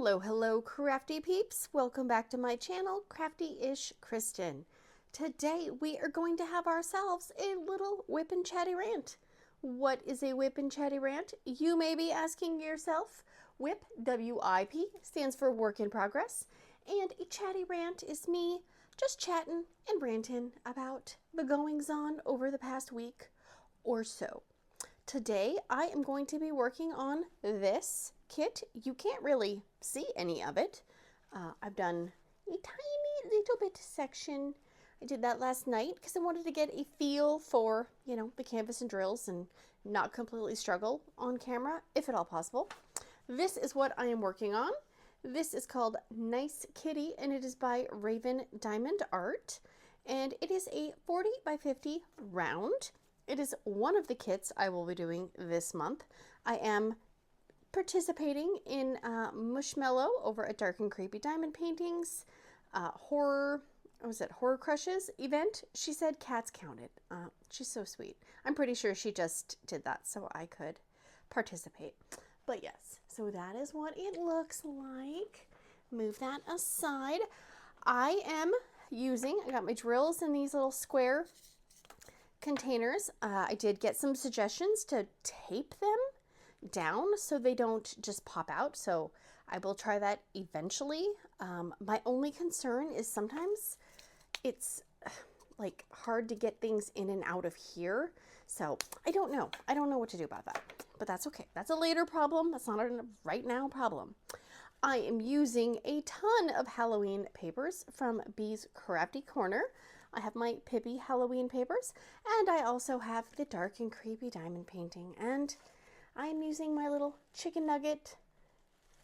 Hello, hello, crafty peeps. Welcome back to my channel, Crafty-ish-kristyn. Today, we are going to have ourselves a little WIP and Chatty rant. What is a WIP and Chatty rant? You may be asking yourself. WIP, W-I-P, stands for work in progress. And a chatty rant is me just chatting and ranting about the goings-on over the past week or so. Today, I am going to be working on this kit. You can't really see any of it. I've done a tiny little bit section. I did that last night because I wanted to get a feel for, the canvas and drills and not completely struggle on camera, if at all possible. This is what I am working on. This is called Nice Kitty, and it is by Raven Diamond Art, and it is a 40 by 50 round. It is one of the kits I will be doing this month. I am participating in Mushmello over at Dark and Creepy Diamond Paintings Horror Crushes event. She said cats counted. She's so sweet. I'm pretty sure she just did that so I could participate. But yes, so that is what it looks like. Move that aside. I got my drills in these little square containers. I did get some suggestions to tape them down so they don't just pop out, so I will try that eventually. My only concern is sometimes it's like hard to get things in and out of here, so I don't know what to do about that, but that's okay. That's a later problem. That's not a right now problem. I am using a ton of Halloween papers from Bee's Crafty Corner. I have my Pippy Halloween papers, and I also have the Dark and Creepy Diamond Painting, and I'm using my little chicken nugget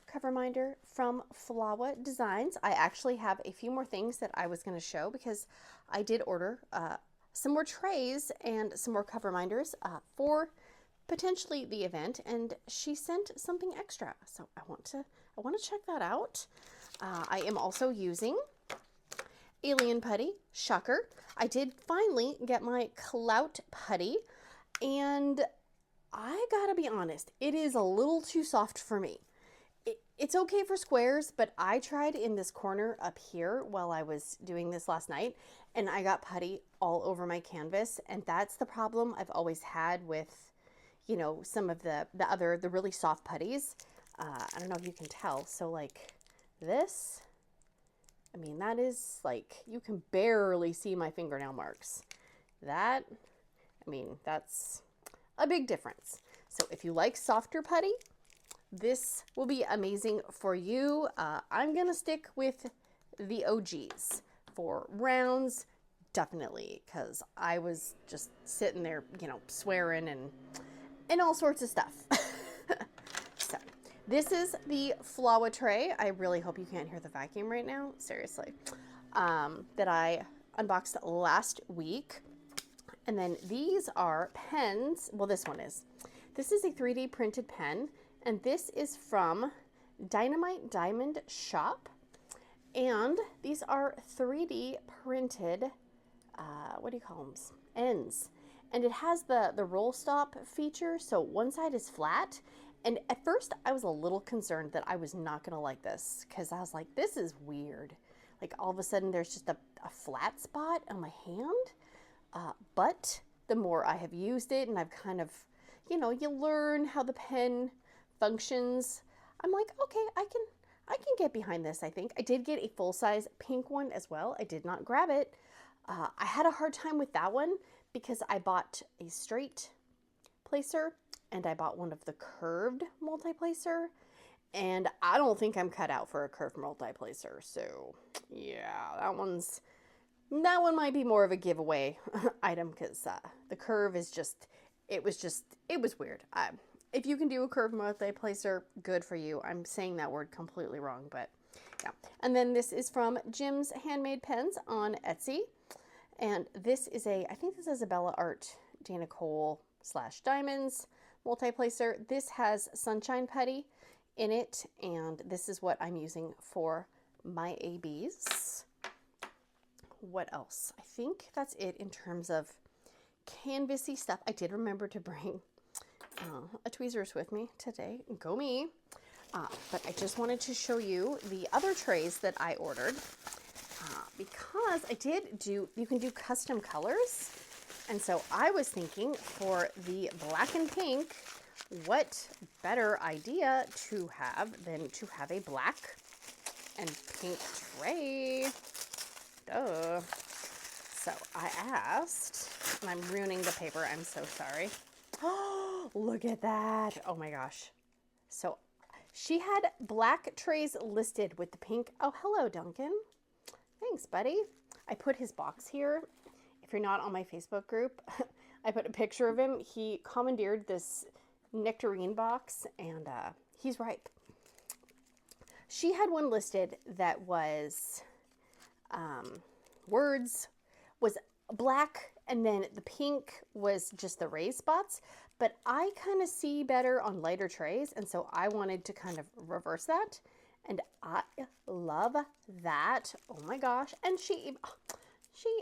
cover minder from FLAWA Designs. I actually have a few more things that I was going to show because I did order some more trays and some more cover minders for potentially the event, and she sent something extra, so I want to check that out. I am also using Alien Putty, shocker. I did finally get my Clout Putty, and I gotta be honest, it is a little too soft for me. It's okay for squares, but I tried in this corner up here while I was doing this last night, and I got putty all over my canvas, and that's the problem I've always had with, some of the really soft putties. I don't know if you can tell, so like this, I mean, that is like, you can barely see my fingernail marks. That, I mean, that's a big difference. So if you like softer putty, this will be amazing for you. I'm gonna stick with the OGs for rounds, definitely, because I was just sitting there, swearing and all sorts of stuff. So this is the FLAWA tray. I really hope you can't hear the vacuum right now, seriously, that I unboxed last week. And then these are pens. Well, this is a 3D printed pen, and this is from Dynamite Diamond Shop. And these are 3D printed, what do you call them? Ends. And it has the roll stop feature, so one side is flat. And at first I was a little concerned that I was not gonna like this, because I was like, this is weird. Like all of a sudden there's just a flat spot on my hand. But the more I have used it and I've kind of, you learn how the pen functions, I'm like, okay, I can get behind this, I think. I did get a full-size pink one as well. I did not grab it. I had a hard time with that one because I bought a straight placer and I bought one of the curved multi-placer, and I don't think I'm cut out for a curved multi-placer. So yeah, that one might be more of a giveaway item, because the curve is it was weird. If you can do a curved multi-placer, good for you. I'm saying that word completely wrong, but yeah. And then this is from Jim's Handmade Pens on Etsy. And this is I think this is a Bella Art Dana Cole / Diamonds multi-placer. This has Sunshine Putty in it, and this is what I'm using for my ABs. What else? I think that's it in terms of canvasy stuff. I did remember to bring a tweezers with me today. Go me. But I just wanted to show you the other trays that I ordered because you can do custom colors. And so I was thinking for the black and pink, what better idea to have than to have a black and pink tray. Duh. So I asked, and I'm ruining the paper, I'm so sorry. Oh, look at that. Oh my gosh. So she had black trays listed with the pink. Oh, hello, Duncan. Thanks, buddy. I put his box here. If you're not on my Facebook group, I put a picture of him. He commandeered this nectarine box, and he's ripe. She had one listed that was words, was black, and then the pink was just the raised spots. But I kind of see better on lighter trays, and so I wanted to kind of reverse that. And I love that. Oh my gosh. And she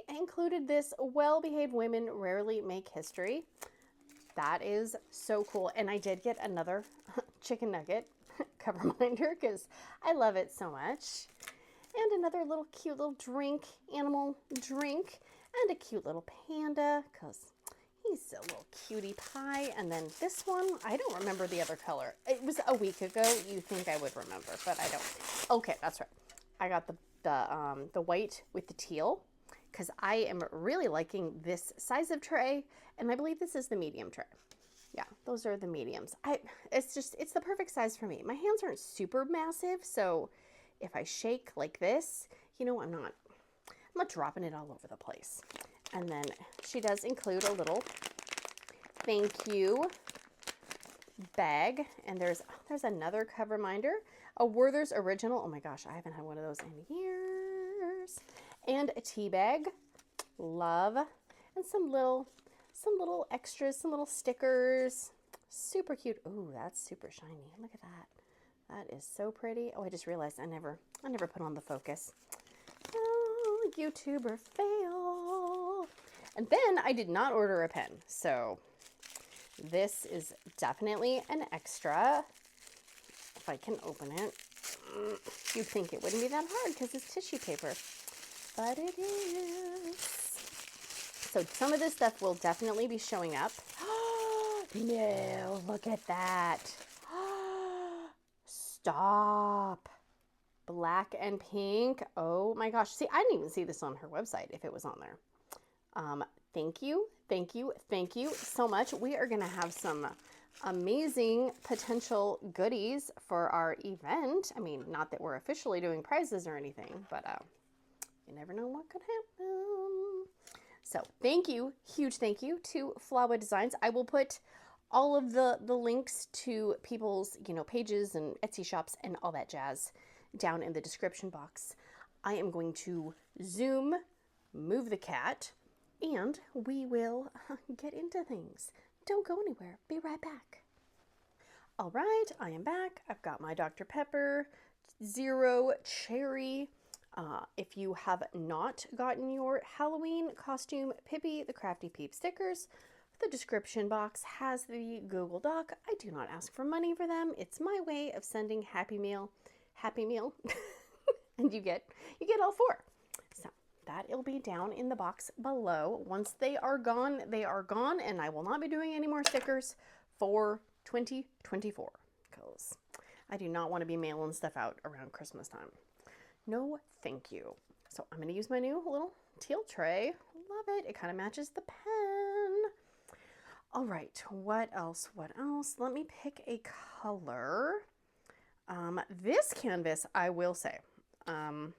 included this well-behaved women rarely make history. That is so cool. And I did get another chicken nugget cover minder because I love it so much. And another little cute little drink, animal drink, and a cute little panda because he's a little cutie pie. And then this one, I don't remember the other color. It was a week ago. You think I would remember, but I don't. Okay, that's right. I got the white with the teal because I am really liking this size of tray, and I believe this is the medium tray. Yeah, those are the mediums. It's the perfect size for me. My hands aren't super massive, so if I shake like this, you know, I'm not dropping it all over the place. And then she does include a little thank you bag, and there's another cover minder, a Werther's original. Oh my gosh, I haven't had one of those in years. And a tea bag, love, and some little extras, some little stickers, super cute. Ooh, that's super shiny. Look at that. That is so pretty. Oh, I just realized I never put on the focus. Oh, YouTuber fail. And then I did not order a pen, so this is definitely an extra. If I can open it, you'd think it wouldn't be that hard because it's tissue paper, but it is. So some of this stuff will definitely be showing up. No, look at that. Stop. Black and pink. Oh my gosh. See, I didn't even see this on her website if it was on there. Thank you so much. We are going to have some amazing potential goodies for our event. I mean, not that we're officially doing prizes or anything, but you never know what could happen. So thank you, huge thank you to FLAWA Designs. I will put all of the links to people's, pages and Etsy shops and all that jazz down in the description box. I am going to move the cat, and we will get into things. Don't go anywhere. Be right back. All right, I am back. I've got my Dr. Pepper Zero Cherry. If you have not gotten your Halloween costume Pippy, the Crafty Peep stickers, the description box has the Google Doc. I do not ask for money for them. It's my way of sending Happy Meal, and you get all four. So that will be down in the box below. Once they are gone, and I will not be doing any more stickers for 2024 because I do not want to be mailing stuff out around Christmas time. No, thank you. So I'm going to use my new little teal tray. Love it. It kind of matches the pen. All right, what else? Let me pick a color. This canvas, I will say, and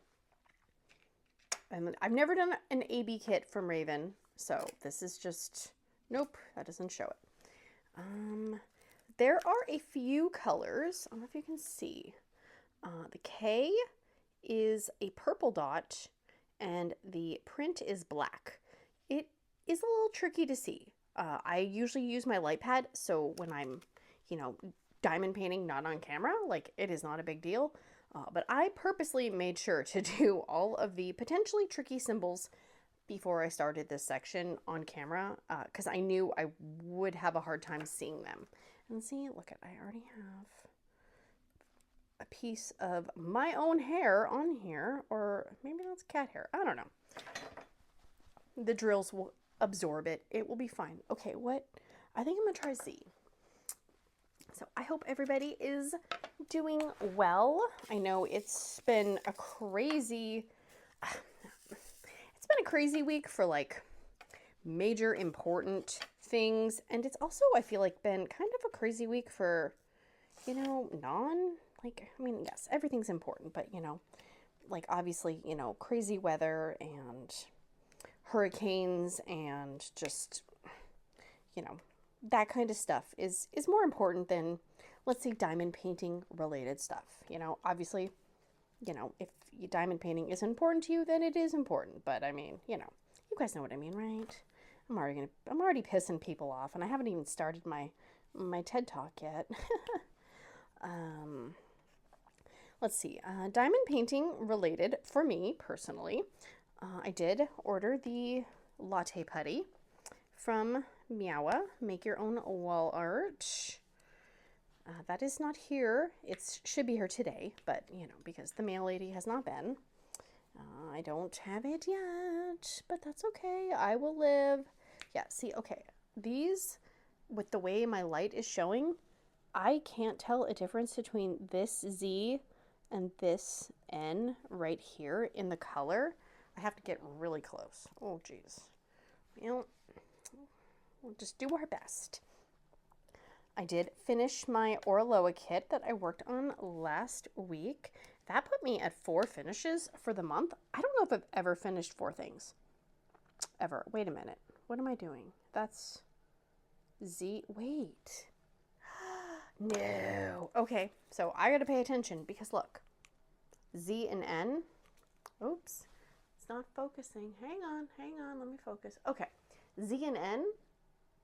I've never done an AB kit from Raven, so this is just, nope, that doesn't show it. There are a few colors. I don't know if you can see. The K is a purple dot, and the print is black. It is a little tricky to see. I usually use my light pad, so when I'm, diamond painting not on camera, like, it is not a big deal. But I purposely made sure to do all of the potentially tricky symbols before I started this section on camera, because I knew I would have a hard time seeing them. And see, look at, I already have a piece of my own hair on here, or maybe that's cat hair. I don't know. The drills will absorb it. It will be fine. Okay, what? I think I'm going to try Z. So I hope everybody is doing well. I know it's been a crazy week for like major important things, and it's also, I feel like, been kind of a crazy week for, you know, I mean, yes, everything's important, but, you know, like, obviously, you know, crazy weather and hurricanes and just, you know, that kind of stuff is more important than, let's say, diamond painting related stuff. You know, obviously, you know, if diamond painting is important to you, then it is important. But I mean, you know, you guys know what I mean, right? I'm already pissing people off, and I haven't even started my TED Talk yet. Let's see, diamond painting related for me personally. I did order the latte putty from Meowa, Make Your Own Wall Art. That is not here. It should be here today, but, you know, because the mail lady has not been. I don't have it yet, but that's okay. I will live. Yeah, see, okay. These, with the way my light is showing, I can't tell a difference between this Z and this N right here in the color. I have to get really close. Oh, geez. Well, we'll just do our best. I did finish my Orloa kit that I worked on last week. That put me at 4 finishes for the month. I don't know if I've ever finished 4 things. Ever. Wait a minute. What am I doing? That's Z. Wait. No. Okay, so I gotta pay attention because look. Z and N. Oops. It's not focusing. Hang on. Let me focus. Okay. Z and N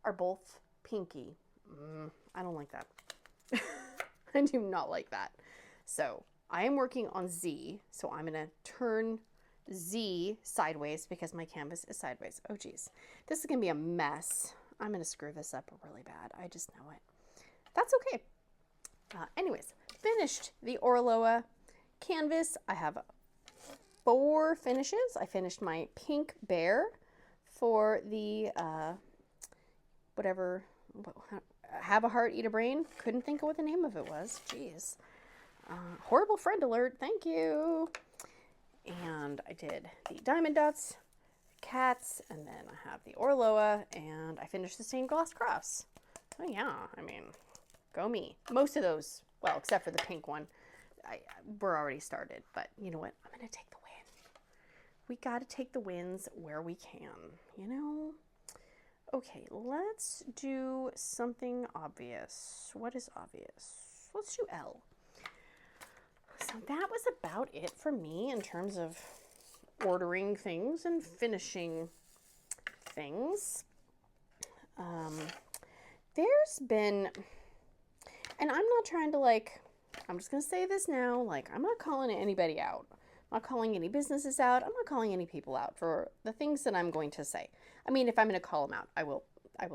are both pinky. I don't like that. I do not like that. So I am working on Z. So I'm going to turn Z sideways because my canvas is sideways. Oh, geez. This is going to be a mess. I'm going to screw this up really bad. I just know it. That's okay. Anyways, finished the Orloa canvas. I have 4 finishes. I finished my pink bear for the whatever, have a heart, eat a brain. Couldn't think of what the name of it was. Jeez. Horrible friend alert. Thank you. And I did the diamond dots, cats, and then I have the Orloa, and I finished the stained glass cross. Oh yeah, I mean, go me. Most of those, well, except for the pink one, we're already started. But you know what? I'm going to take the win. We got to take the wins where we can, you know? Okay, let's do something obvious. What is obvious? Let's do L. So that was about it for me in terms of ordering things and finishing things. There's been, and I'm not trying to like, I'm just going to say this now, like, I'm not calling anybody out. I'm not calling any businesses out. I'm not calling any people out for the things that I'm going to say. I mean, if I'm going to call them out, I will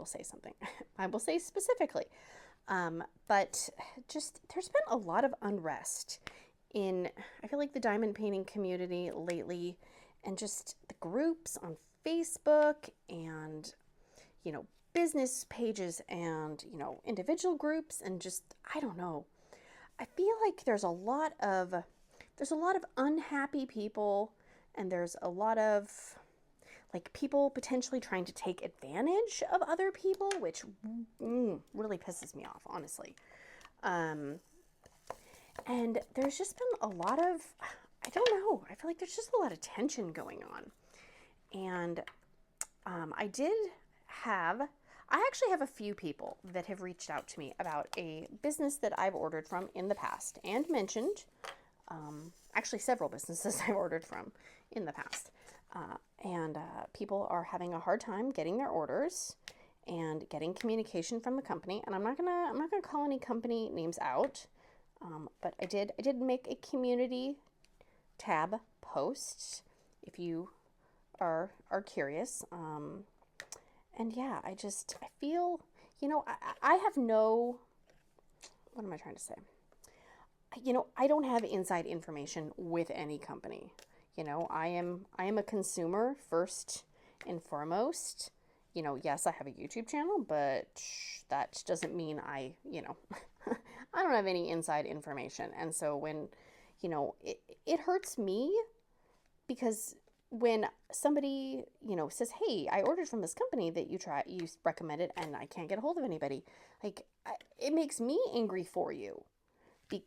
say something. I will say specifically. But just, there's been a lot of unrest in, I feel like, the diamond painting community lately, and just the groups on Facebook and, you know, business pages and, you know, individual groups, and just, I don't know. I feel like there's a lot of unhappy people, and there's a lot of like people potentially trying to take advantage of other people, which really pisses me off, honestly. And there's just been a lot of, I don't know, I feel like there's just a lot of tension going on. And I actually have a few people that have reached out to me about a business that I've ordered from in the past and mentioned. Actually, several businesses I've ordered from in the past. And people are having a hard time getting their orders and getting communication from the company. And I'm not gonna call any company names out. But I did make a community tab post if you are curious. And yeah, I feel, you know, I have no, what am I trying to say? you know, I don't have inside information with any company. You know, I am a consumer first and foremost. You know, yes, I have a YouTube channel, but that doesn't mean you know, I don't have any inside information. And so when, you know, it hurts me because when somebody, you know, says, "Hey, I ordered from this company that you recommended and I can't get a hold of anybody," like, it makes me angry for you.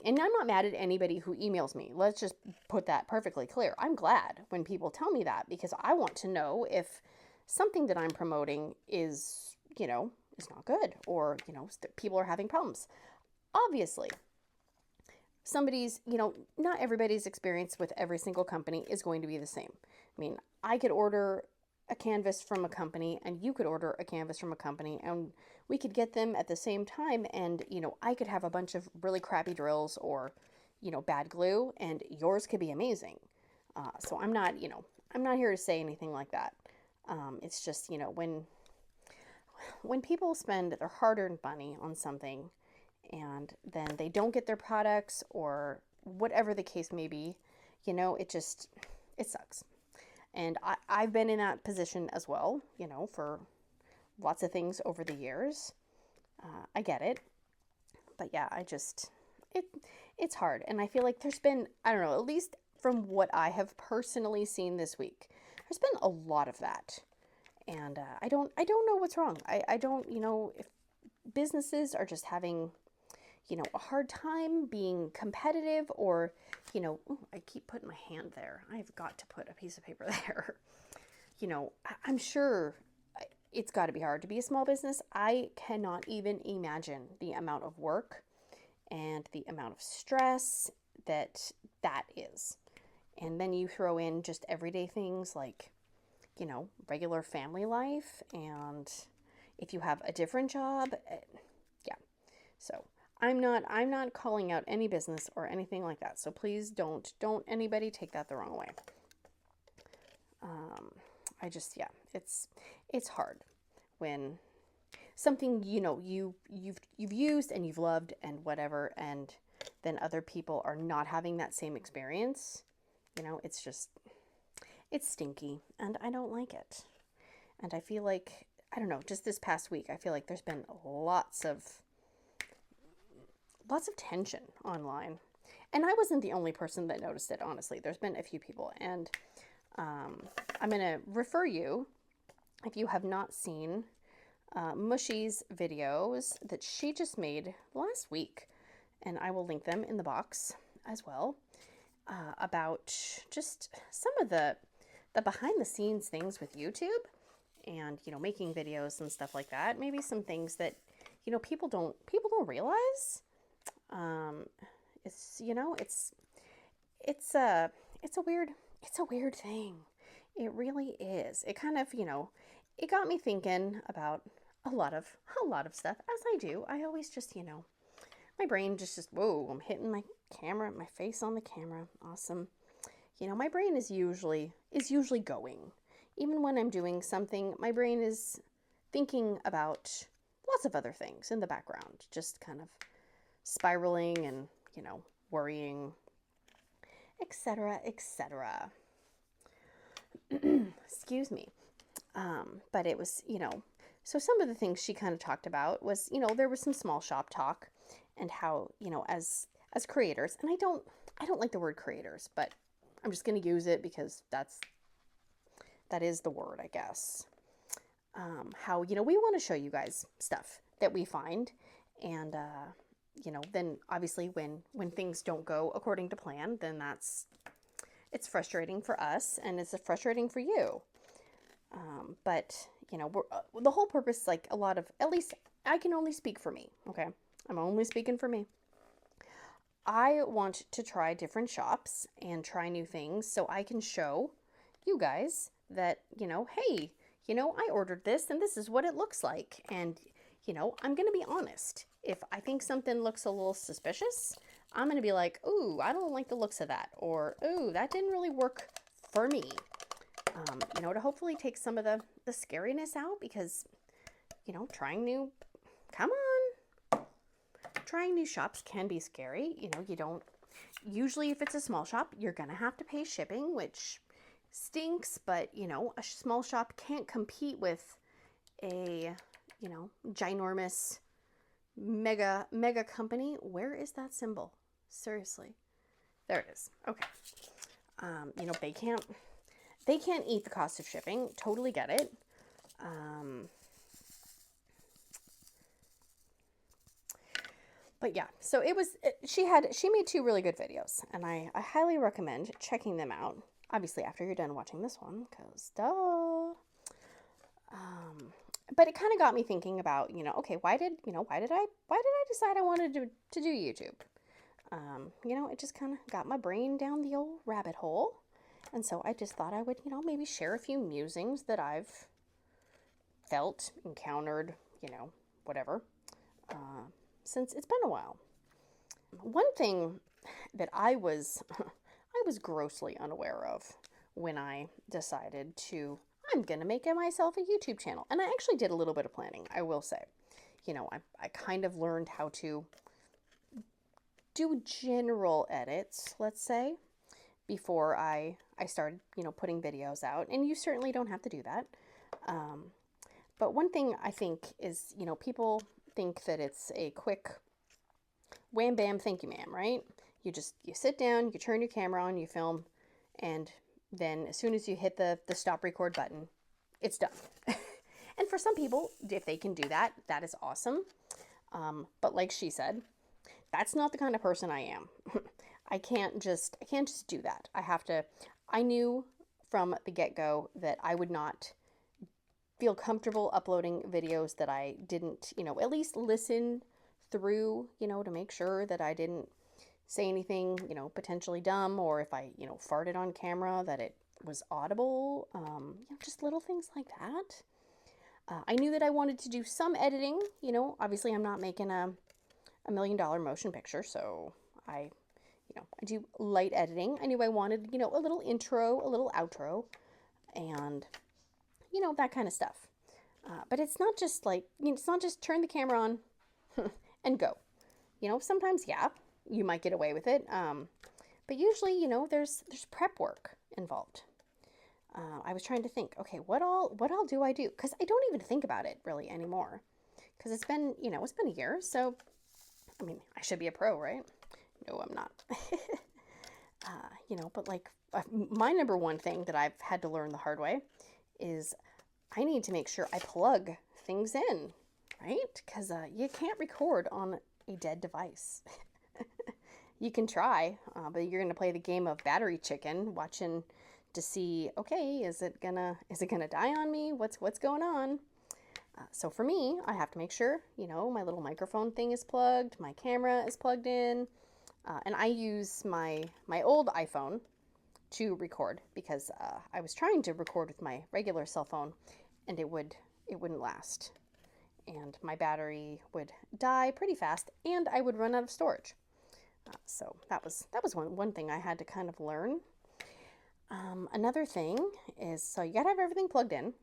And I'm not mad at anybody who emails me. Let's just put that perfectly clear. I'm glad when people tell me that because I want to know if something that I'm promoting is, you know, is not good, or, you know, people are having problems. Obviously, somebody's, you know, not everybody's experience with every single company is going to be the same. I mean, I could order a canvas from a company and you could order a canvas from a company and we could get them at the same time, and, you know, I could have a bunch of really crappy drills or, you know, bad glue, and yours could be amazing. So I'm not, you know, I'm not here to say anything like that. It's just, you know, when people spend their hard-earned money on something and then they don't get their products or whatever the case may be, you know, it sucks. And I've been in that position as well, you know, for lots of things over the years. I get it. But yeah, it's hard. And I feel like there's been, I don't know, at least from what I have personally seen this week, there's been a lot of that. And I don't know what's wrong. I don't, you know, if businesses are just having, you know, a hard time being competitive, or, you know, ooh, I keep putting my hand there. I've got to put a piece of paper there. You know, I'm sure it's got to be hard to be a small business. I cannot even imagine the amount of work and the amount of stress that is. And then you throw in just everyday things like, you know, regular family life, and if you have a different job, yeah. So I'm not calling out any business or anything like that. So please don't anybody take that the wrong way. Yeah, it's hard when something, you know, you've used and you've loved and whatever, and then other people are not having that same experience. You know, it's stinky, and I don't like it. And I feel like, I don't know, just this past week, I feel like there's been lots of tension online. And I wasn't the only person that noticed it, honestly. There's been a few people, and I'm going to refer you, if you have not seen Mushy's videos that she just made last week, and I will link them in the box as well, about just some of the behind the scenes things with YouTube, and, you know, making videos and stuff like that. Maybe some things that, you know, people don't realize. It's, you know, it's a weird thing. It really is. It kind of, you know, it got me thinking about a lot of stuff, as I do. I always just, you know, my brain just whoa, I'm hitting my face on the camera. Awesome. You know, my brain is usually going. Even when I'm doing something, my brain is thinking about lots of other things in the background, just kind of spiraling and, you know, worrying, etc., etc. Excuse me. But it was, you know, so some of the things she kind of talked about was, you know, there was some small shop talk, and how, you know, as creators, and I don't like the word creators, but I'm just going to use it because that is the word, I guess. How, you know, we want to show you guys stuff that we find, and you know, then obviously when things don't go according to plan, then it's frustrating for us, and it's frustrating for you. But, you know, the whole purpose, like a lot of, at least I can only speak for me, okay? I'm only speaking for me. I want to try different shops and try new things so I can show you guys that, you know, hey, you know, I ordered this and this is what it looks like. And, you know, I'm going to be honest. If I think something looks a little suspicious, I'm going to be like, ooh, I don't like the looks of that. Or, ooh, that didn't really work for me. You know, to hopefully take some of the scariness out, because, you know, trying new shops can be scary. You know, usually if it's a small shop, you're going to have to pay shipping, which stinks, but you know, a small shop can't compete with a, you know, ginormous mega company. Where is that symbol? Seriously. There it is. Okay. You know, they can't eat the cost of shipping. Totally get it. But yeah, so she made 2 really good videos, and I highly recommend checking them out. Obviously, after you're done watching this one, because duh. But it kind of got me thinking about, you know, okay, why did I decide I wanted to do YouTube? You know, it just kind of got my brain down the old rabbit hole. And so I just thought I would, you know, maybe share a few musings that I've felt, encountered, you know, whatever, since it's been a while. One thing that I was grossly unaware of when I decided I'm going to make myself a YouTube channel. And I actually did a little bit of planning, I will say. You know, I kind of learned how to do general edits, let's say, before I started, you know, putting videos out. And you certainly don't have to do that. But one thing I think is, you know, people think that it's a quick wham bam thank you ma'am, right? You sit down, you turn your camera on, you film, and then as soon as you hit the stop record button, it's done. And for some people, if they can do that, that is awesome. But like she said, that's not the kind of person I am. I can't just do that. I knew from the get-go that I would not feel comfortable uploading videos that I didn't, you know, at least listen through, you know, to make sure that I didn't say anything, you know, potentially dumb, or if I, you know, farted on camera, that it was audible, you know, just little things like that. I knew that I wanted to do some editing, you know, obviously I'm not making a $1 million motion picture, so I do light editing. I knew I wanted, you know, a little intro, a little outro, and, you know, that kind of stuff. But it's not just like, you know, it's not just turn the camera on and go. You know, sometimes, yeah, you might get away with it. But usually, you know, there's prep work involved. I was trying to think, okay, what all do I do? Because I don't even think about it really anymore. Because it's been, you know, it's been a year. So, I mean, I should be a pro, right? No, I'm not. You know, but like my number one thing that I've had to learn the hard way is I need to make sure I plug things in, right? Because you can't record on a dead device. You can try, but you're going to play the game of battery chicken, watching to see, okay, is it gonna die on me? What's going on? So for me, I have to make sure, you know, my little microphone thing is plugged, my camera is plugged in, and I use my old iPhone to record because I was trying to record with my regular cell phone, and it wouldn't last, and my battery would die pretty fast, and I would run out of storage. So that was one thing I had to kind of learn. Another thing is, so you gotta have everything plugged in, and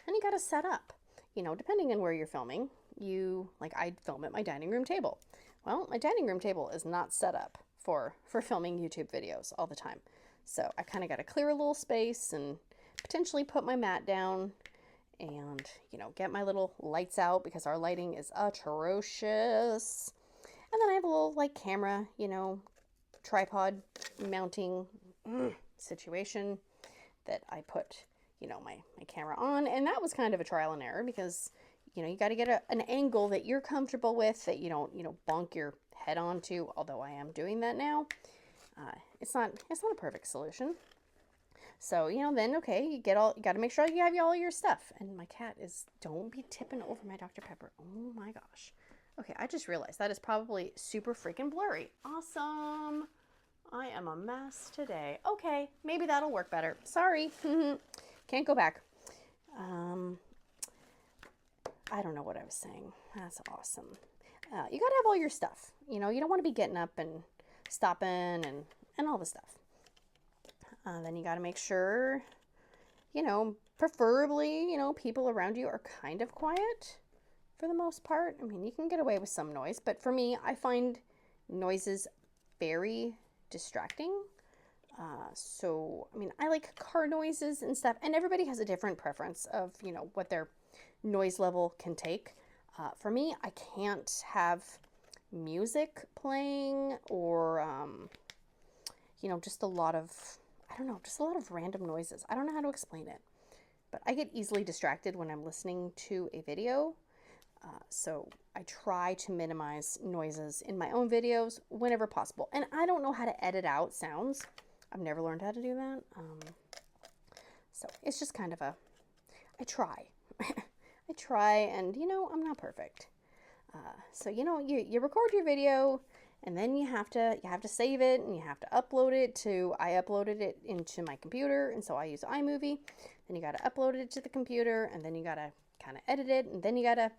you gotta set up. You know, depending on where you're filming, I'd film at my dining room table. Well, my dining room table is not set up for filming YouTube videos all the time. So I kind of got to clear a little space and potentially put my mat down and, you know, get my little lights out because our lighting is atrocious. And then I have a little, like, camera, you know, tripod mounting situation that I put, you know, my camera on. And that was kind of a trial and error because, you know, you got to get an angle that you're comfortable with, that you don't, you know, bonk your head onto, although I am doing that now. It's not a perfect solution. So, you know, then, okay, you got to make sure you have all your stuff. And my cat don't be tipping over my Dr. Pepper. Oh my gosh. Okay, I just realized that is probably super freaking blurry. Awesome. I am a mess today. Okay, maybe that'll work better. Sorry. Can't go back. I don't know what I was saying. That's awesome. You got to have all your stuff. You know, you don't want to be getting up and stopping and all the stuff. Then you got to make sure, you know, preferably, you know, people around you are kind of quiet for the most part. I mean, you can get away with some noise, but for me, I find noises very distracting. So, I mean, I like car noises and stuff, and everybody has a different preference of, you know, what their noise level can take. For me, I can't have music playing or, you know, just a lot of, I don't know, just a lot of random noises. I don't know how to explain it, but I get easily distracted when I'm listening to a video. So I try to minimize noises in my own videos whenever possible. And I don't know how to edit out sounds. I've never learned how to do that. So it's just kind of a, I try. I try, and you know, I'm not perfect. So you know, you record your video, and then you have to save it, and you have to upload it to, I uploaded it into my computer, and so I use iMovie. Then you got to upload it to the computer, and then you got to kind of edit it, and then you got to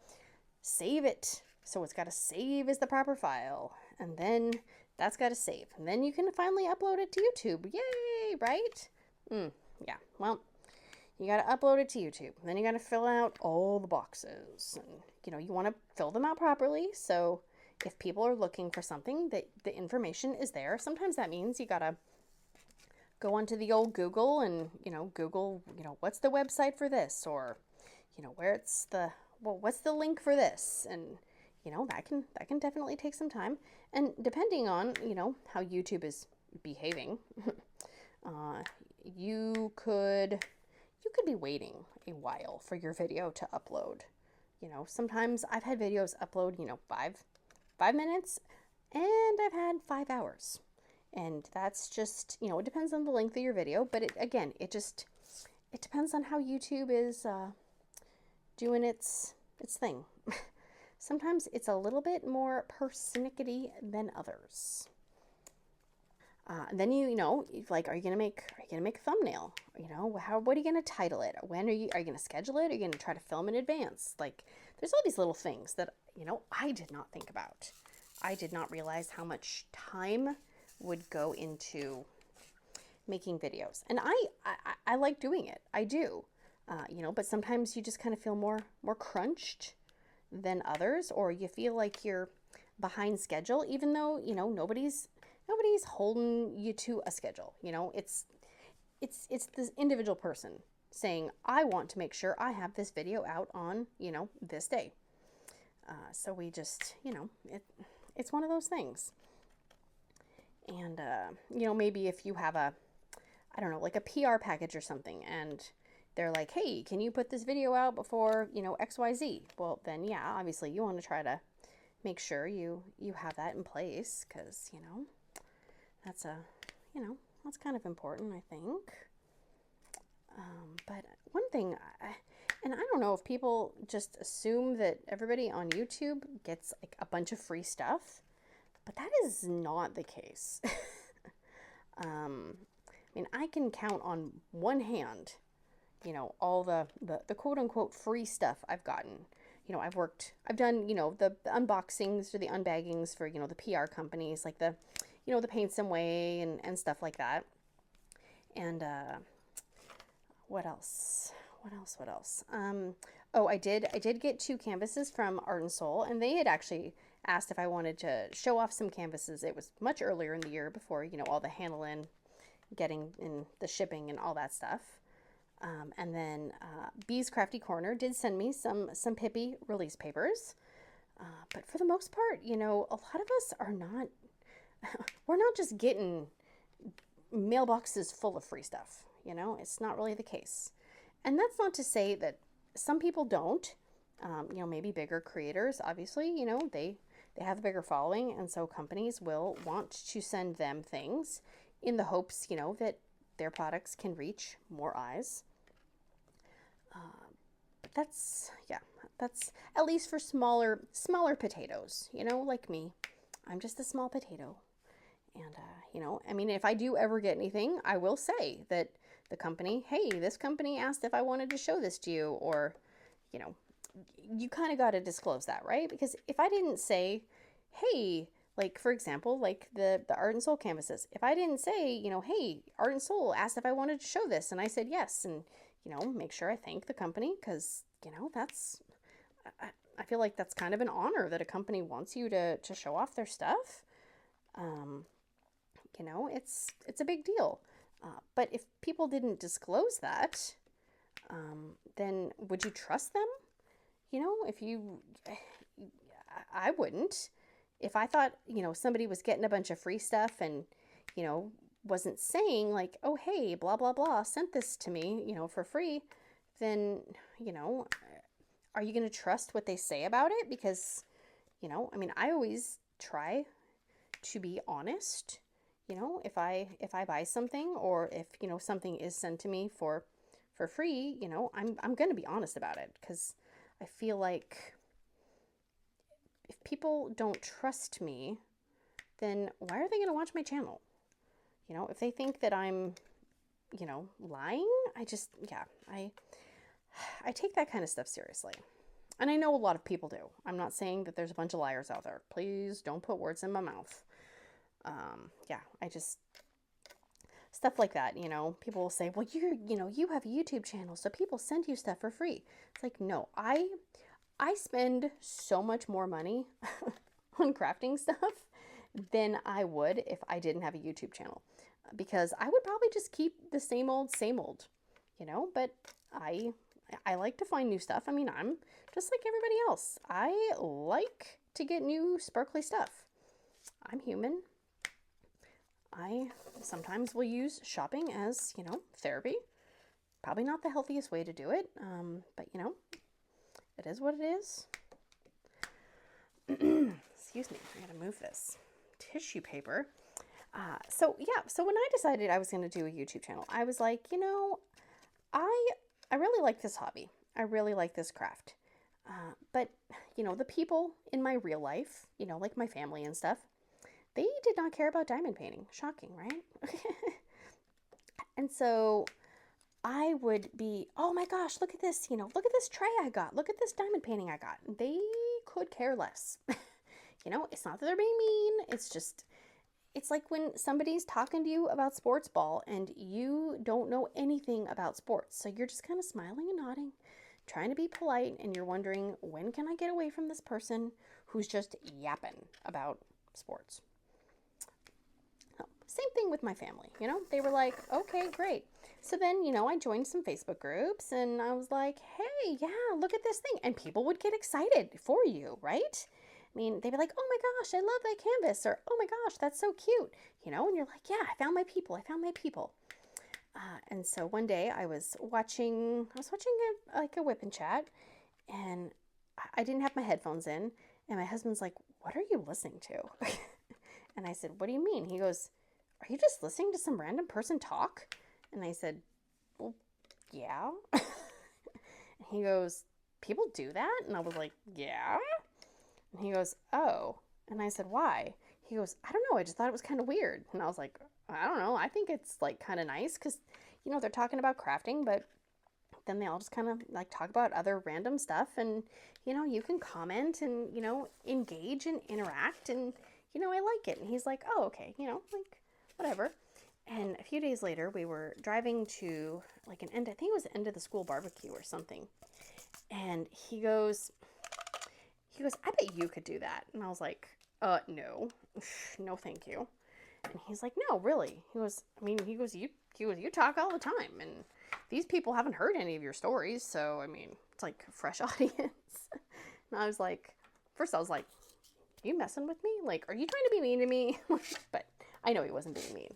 save it. So it's got to save as the proper file, and then that's got to save, and then you can finally upload it to YouTube. Yay, right? Yeah, well, you got to upload it to YouTube. Then you got to fill out all the boxes, and you know, you want to fill them out properly. So if people are looking for something, that the information is there. Sometimes that means you got to go onto the old Google and, you know, Google, you know, what's the website for this, or, you know, where it's the, well, what's the link for this? And, you know, that can definitely take some time. And depending on, you know, how YouTube is behaving, you could be waiting a while for your video to upload. You know, sometimes I've had videos upload, you know, five minutes, and I've had 5 hours. And that's just, you know, it depends on the length of your video, but it depends on how YouTube is doing its thing. Sometimes it's a little bit more persnickety than others. And then you know, like, are you gonna make a thumbnail? You know, what are you gonna title it? When are you gonna schedule it? Are you gonna try to film in advance? Like, there's all these little things that, you know, I did not think about. I did not realize how much time would go into making videos, and I like doing it. I do, you know, but sometimes you just kind of feel more crunched than others, or you feel like you're behind schedule, even though, you know, nobody's holding you to a schedule. You know, it's this individual person saying, I want to make sure I have this video out on, you know, this day. So we just, you know, it's one of those things. And, you know, maybe if you have a, I don't know, like a PR package or something, and they're like, hey, can you put this video out before, you know, XYZ? Well, then, yeah, obviously you want to try to make sure you have that in place, because, you know, that's that's kind of important, I think. But one thing, and I don't know if people just assume that everybody on YouTube gets like a bunch of free stuff, but that is not the case. I mean, I can count on one hand, you know, all the quote unquote free stuff I've gotten. You know, I've done, you know, the unboxings or the unbaggings for, you know, the PR companies, like the, you know, the Paint Some Way and stuff like that. And, what else? Oh, I did get 2 canvases from Art and Soul, and they had actually asked if I wanted to show off some canvases. It was much earlier in the year, before, you know, all the handling, getting in the shipping and all that stuff. And then Bee's Crafty Corner did send me some Pippy release papers. But for the most part, you know, a lot of us are not, we're not just getting mailboxes full of free stuff. You know, it's not really the case. And that's not to say that some people don't. You know, maybe bigger creators, obviously, you know, they have a bigger following, and so companies will want to send them things in the hopes, you know, that their products can reach more eyes. But that's at least for smaller potatoes, you know, like me. I'm just a small potato. And, you know, I mean, if I do ever get anything, I will say that the company, hey, this company asked if I wanted to show this to you, or, you know, you kind of got to disclose that, right? Because if I didn't say, hey, like, for example, like the Art and Soul canvases, if I didn't say, you know, hey, Art and Soul asked if I wanted to show this, and I said yes, and, you know, make sure I thank the company, because, you know, that's, I feel like that's kind of an honor that a company wants you to show off their stuff. you know, it's a big deal. But if people didn't disclose that, then would you trust them? You know, I wouldn't. If I thought, you know, somebody was getting a bunch of free stuff and, you know, wasn't saying like, oh, hey, blah, blah, blah, sent this to me, you know, for free, then, you know, are you going to trust what they say about it? Because, you know, I mean, I always try to be honest. You know, if I buy something, or if, you know, something is sent to me for free, you know, I'm going to be honest about it, because I feel like if people don't trust me, then why are they going to watch my channel? You know, if they think that I'm, you know, lying, I take that kind of stuff seriously. And I know a lot of people do. I'm not saying that there's a bunch of liars out there. Please don't put words in my mouth. Stuff like that, you know, people will say, well, you have a YouTube channel, so people send you stuff for free. It's like, no, I spend so much more money on crafting stuff than I would if I didn't have a YouTube channel, because I would probably just keep the same old, you know, but I like to find new stuff. I mean, I'm just like everybody else. I like to get new sparkly stuff. I'm human. I sometimes will use shopping as, you know, therapy. Probably not the healthiest way to do it, but, you know, it is what it is. Excuse me, I gotta move this tissue paper. So when I decided I was going to do a YouTube channel, I was like, you know, I really like this hobby. I really like this craft. But, you know, the people in my real life, you know, like my family and stuff, they did not care about diamond painting. Shocking, right? And so I would be, oh my gosh, look at this, you know, look at this tray I got. Look at this diamond painting I got. They could care less. You know, it's not that they're being mean. It's just, it's like when somebody's talking to you about sports ball and you don't know anything about sports. So you're just kind of smiling and nodding, trying to be polite, and you're wondering, when can I get away from this person who's just yapping about sports? Oh, same thing with my family, you know? They were like, okay, great. So then, you know, I joined some Facebook groups and I was like, hey, yeah, look at this thing. And people would get excited for you, right? I mean, they'd be like, oh my gosh, I love that canvas, or oh my gosh, that's so cute, you know, and you're like, yeah, I found my people. And so one day I was watching a WIP&chat, and I didn't have my headphones in, and my husband's like, what are you listening to? And I said, what do you mean? He goes, are you just listening to some random person talk? And I said, well, yeah. And he goes, people do that? And I was like, yeah. And he goes, oh. And I said, why? He goes, I don't know. I just thought it was kind of weird. And I was like, I don't know. I think it's like kind of nice because, you know, they're talking about crafting, but then they all just kind of like talk about other random stuff. And, you know, you can comment and, you know, engage and interact. And, you know, I like it. And he's like, oh, okay. You know, like whatever. And a few days later, we were driving to like I think it was the end of the school barbecue or something. And he goes, I bet you could do that. And I was like, no, no, thank you. And he's like, no, really. You talk all the time, and these people haven't heard any of your stories. So, I mean, it's like a fresh audience. And I was like, first I was like, are you messing with me? Like, are you trying to be mean to me? But I know he wasn't being mean.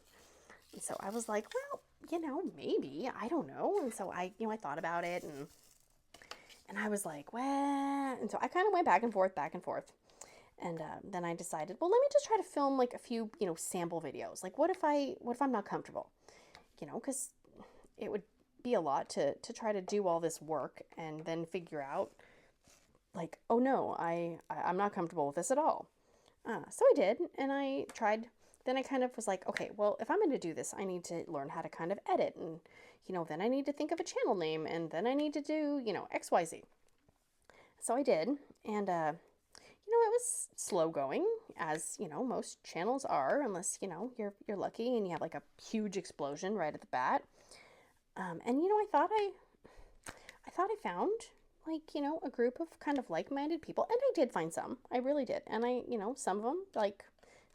And so I was like, well, you know, maybe, I don't know. And so I thought about it, and I was like, well, and so I kind of went back and forth. And then I decided, well, let me just try to film like a few, you know, sample videos. Like, what if I'm not comfortable? You know, because it would be a lot to try to do all this work and then figure out like, oh no, I'm not comfortable with this at all. So I did, and I tried. Then I kind of was like, okay, well, if I'm going to do this, I need to learn how to kind of edit, and, you know, then I need to think of a channel name, and then I need to do, you know, XYZ. So I did, and, you know, it was slow going, as, you know, most channels are, unless, you know, you're lucky and you have like a huge explosion right at the bat. And, you know, I thought I found, like, you know, a group of kind of like-minded people, and I did find some. I really did. And I, you know, some of them, like,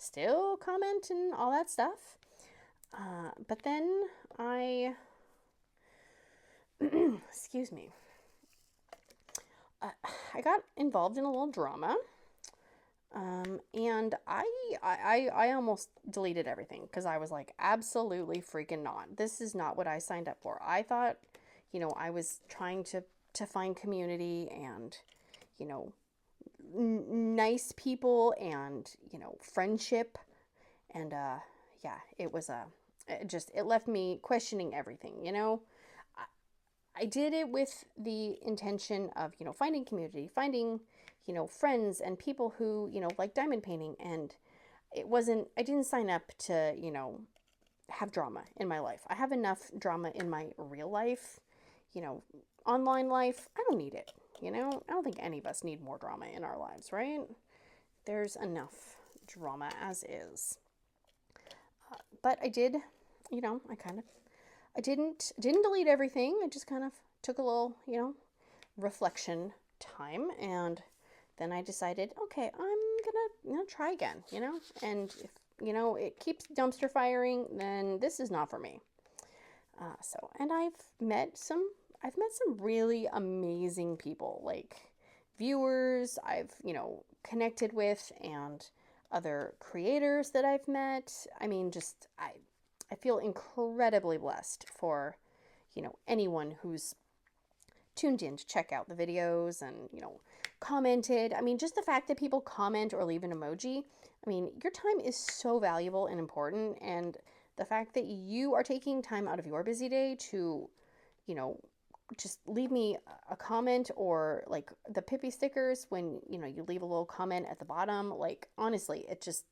still comment and all that stuff. But then I, excuse me, I got involved in a little drama. And I almost deleted everything because I was like, absolutely freaking not. This is not what I signed up for. I thought, you know, I was trying to find community and, you know, nice people and, you know, friendship. And, yeah, it was it left me questioning everything, you know. I did it with the intention of, you know, finding community, finding, you know, friends and people who, you know, like diamond painting. And I didn't sign up to, you know, have drama in my life. I have enough drama in my real life, you know, online life. I don't need it, you know. I don't think any of us need more drama in our lives, right? There's enough drama as is. But I did, you know, I didn't delete everything. I just kind of took a little, you know, reflection time, and then I decided, okay, I'm gonna, you know, try again, you know, and if, you know, it keeps dumpster firing, then this is not for me. And I've met some really amazing people, like viewers I've, you know, connected with, and other creators that I've met. I mean, just, I feel incredibly blessed for, you know, anyone who's tuned in to check out the videos and, you know, commented. I mean, just the fact that people comment or leave an emoji, I mean, your time is so valuable and important, and the fact that you are taking time out of your busy day to, you know, just leave me a comment, or like the Pippy stickers when, you know, you leave a little comment at the bottom, like, honestly, it just,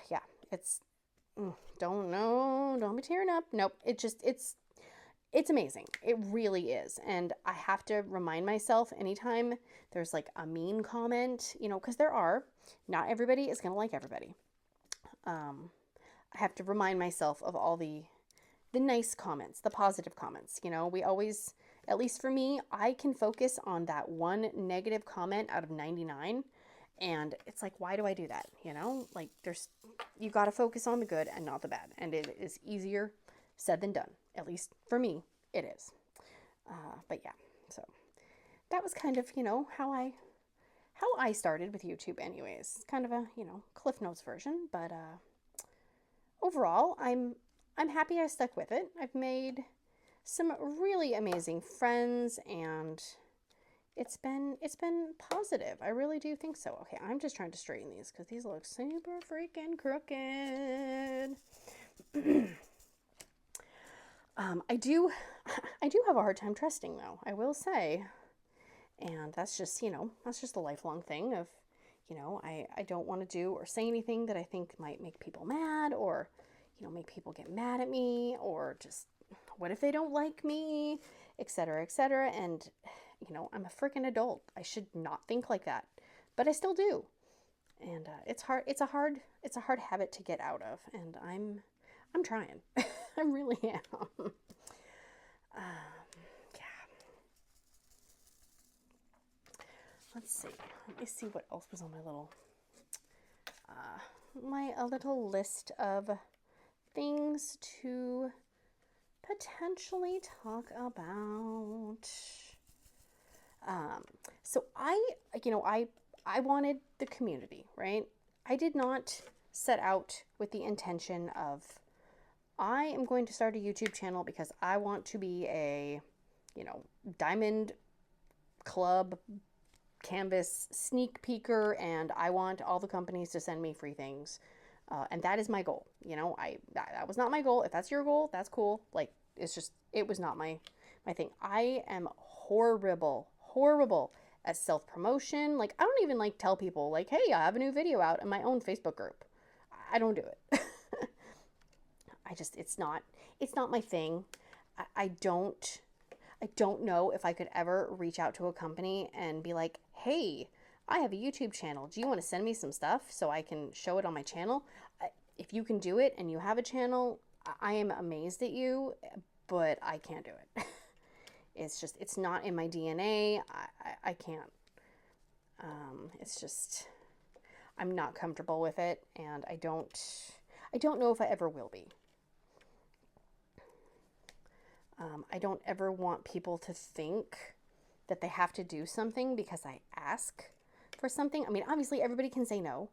yeah, it's, don't be tearing up. Nope, it's amazing. It really is. And I have to remind myself anytime there's like a mean comment, you know, because not everybody is going to like everybody. I have to remind myself of all the nice comments, the positive comments. You know, we always, at least for me, I can focus on that one negative comment out of 99. And it's like, why do I do that? You know, like you got to focus on the good and not the bad. And it is easier said than done. At least for me, it is. But yeah, so that was kind of, you know, how I started with YouTube anyways. It's kind of a, you know, Cliff Notes version, but overall, I'm happy I stuck with it. I've made some really amazing friends, and it's been positive. I really do think so. Okay, I'm just trying to straighten these because these look super freaking crooked. I do have a hard time trusting, though, I will say. And that's just, you know, that's just a lifelong thing of, you know, I don't want to do or say anything that I think might make people mad, or, you know, make people get mad at me, or just, what if they don't like me, etc., etc. And, you know, I'm a freaking adult. I should not think like that, but I still do. And it's hard. It's a hard habit to get out of, and I'm trying. I really am. Yeah. Let's see. Let me see what else was on my little a little list of things to potentially talk about. So I wanted the community, right? I did not set out with the intention of, I am going to start a YouTube channel because I want to be a, you know, diamond club canvas sneak peeker, and I want all the companies to send me free things. And that is my goal. You know, that was not my goal. If that's your goal, that's cool. Like, it was not my thing. I am horrible at self-promotion. Like, I don't even like tell people, like, hey, I have a new video out in my own Facebook group. I don't do it. It's not my thing. I don't know if I could ever reach out to a company and be like, hey, I have a YouTube channel. Do you want to send me some stuff so I can show it on my channel? If you can do it and you have a channel, I am amazed at you, but I can't do it. It's not in my DNA. I can't. It's just, I'm not comfortable with it, and I don't know if I ever will be. I don't ever want people to think that they have to do something because I ask for something. I mean, obviously everybody can say no,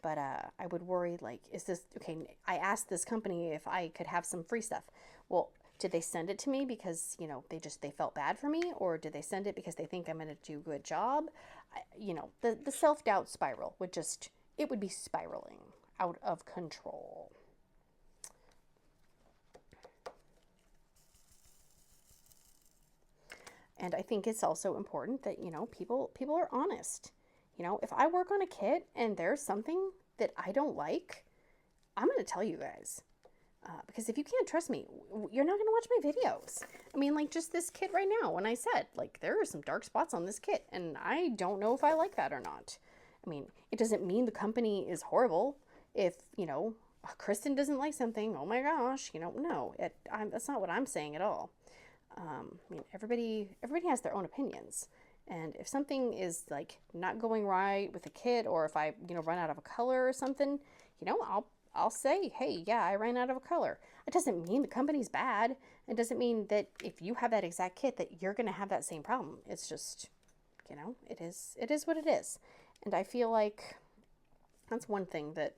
but I would worry, like, is this, okay, I asked this company if I could have some free stuff. Well, did they send it to me because, you know, they felt bad for me, or did they send it because they think I'm going to do a good job? You know, the self-doubt spiral would just, it would be spiraling out of control. And I think it's also important that, you know, people are honest. You know, if I work on a kit and there's something that I don't like, I'm going to tell you guys. Because if you can't trust me, you're not going to watch my videos. I mean, like just this kit right now, when I said, like, there are some dark spots on this kit, and I don't know if I like that or not. I mean, it doesn't mean the company is horrible. If, you know, Kristen doesn't like something, oh my gosh, you know, no, that's not what I'm saying at all. I mean, everybody has their own opinions. And if something is like not going right with a kit, or if I, you know, run out of a color or something, you know, I'll say, hey, yeah, I ran out of a color. It doesn't mean the company's bad. It doesn't mean that if you have that exact kit that you're going to have that same problem. It's just, you know, it is what it is. And I feel like that's one thing that,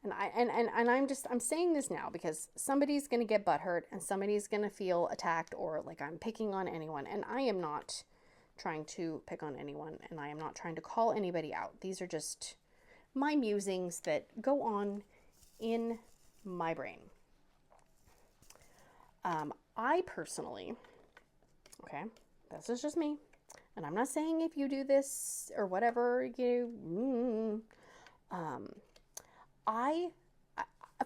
and I'm saying this now because somebody's going to get butthurt and somebody's going to feel attacked, or like I'm picking on anyone. And I am not trying to pick on anyone, and I am not trying to call anybody out. These are just my musings that go on in my brain. I personally, okay, this is just me, and I'm not saying if you do this or whatever,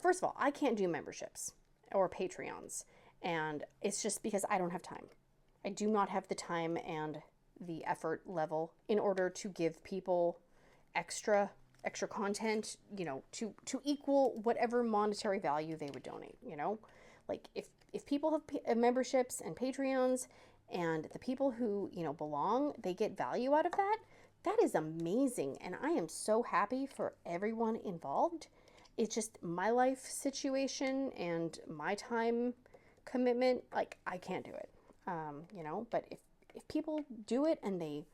first of all, I can't do memberships or Patreons, and it's just because I don't have time. I do not have the time and the effort level in order to give people extra content, you know, to equal whatever monetary value they would donate, you know? Like if people have memberships and Patreons, and the people who, you know, belong, they get value out of that, that is amazing. And I am so happy for everyone involved. It's just my life situation and my time commitment, like I can't do it, you know, but if people do it and they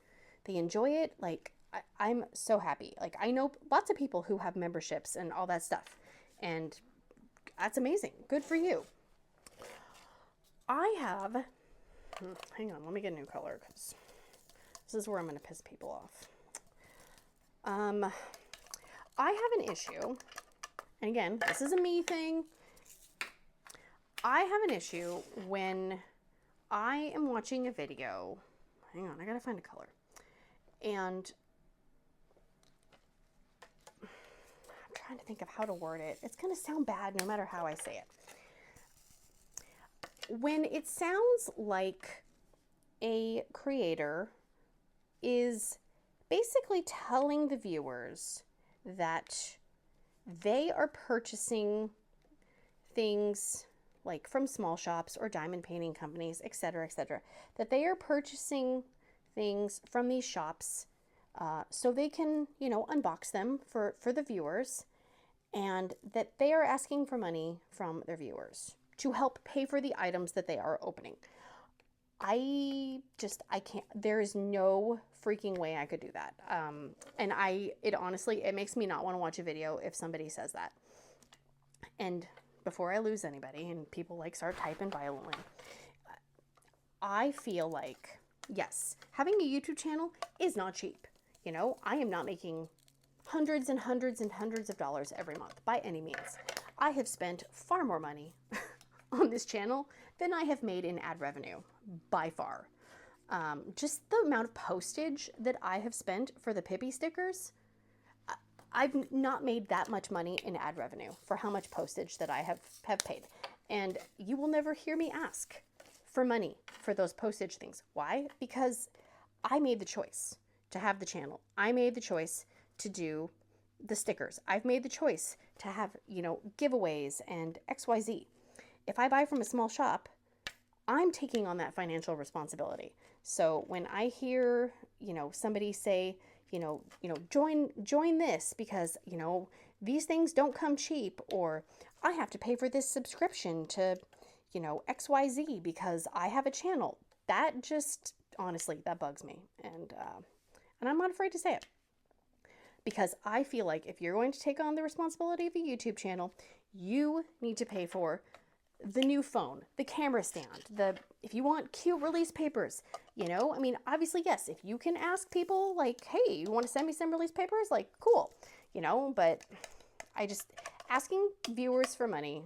enjoy it, like I'm so happy. Like I know lots of people who have memberships and all that stuff, and that's amazing. Good for you. I have, hang on, let me get a new color because this is where I'm going to piss people off. I have an issue, and again, this is a me thing. I have an issue when I am watching a video. Hang on, I gotta find a color. And I'm trying to think of how to word it. It's gonna sound bad no matter how I say it. When it sounds like a creator is basically telling the viewers that they are purchasing things like from small shops or diamond painting companies, etc., etc., that they are purchasing things from these shops so they can, you know, unbox them for the viewers, and that they are asking for money from their viewers to help pay for the items that they are opening. I can't, there is no freaking way I could do that. And it honestly, it makes me not want to watch a video if somebody says that. And before I lose anybody and people like start typing violently, I feel like, yes, having a YouTube channel is not cheap. You know, I am not making hundreds and hundreds and hundreds of dollars every month by any means. I have spent far more money on this channel than I have made in ad revenue, by far. Just the amount of postage that I have spent for the Pippy stickers, I've not made that much money in ad revenue for how much postage that I have paid. And you will never hear me ask for money for those postage things. Why? Because I made the choice to have the channel. I made the choice to do the stickers. I've made the choice to have, you know, giveaways and XYZ. If I buy from a small shop, I'm taking on that financial responsibility. So when I hear, you know, somebody say, join this because, these things don't come cheap, or I have to pay for this subscription to, XYZ because I have a channel. That just, honestly, that bugs me. And I'm not afraid to say it. Because I feel like if you're going to take on the responsibility of a YouTube channel, you need to pay for the new phone, the camera stand, if you want cute release papers, obviously, yes, if you can ask people like, hey, you want to send me some release papers? Like, cool, but asking viewers for money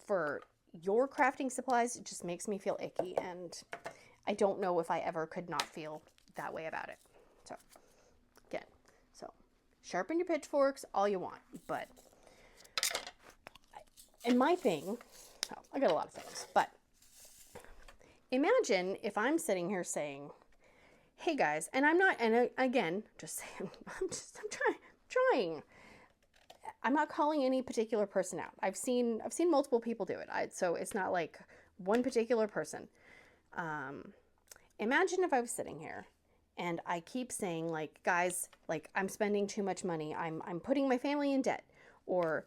for your crafting supplies just makes me feel icky, and I don't know if I ever could not feel that way about it. So, again, sharpen your pitchforks all you want, but, and my thing, I got a lot of things, but imagine if I'm sitting here saying, hey guys, and I'm not, and again, just saying, I'm trying. I'm not calling any particular person out. I've seen multiple people do it. So it's not like one particular person. Imagine if I was sitting here and I keep saying like, guys, like I'm spending too much money. I'm putting my family in debt, or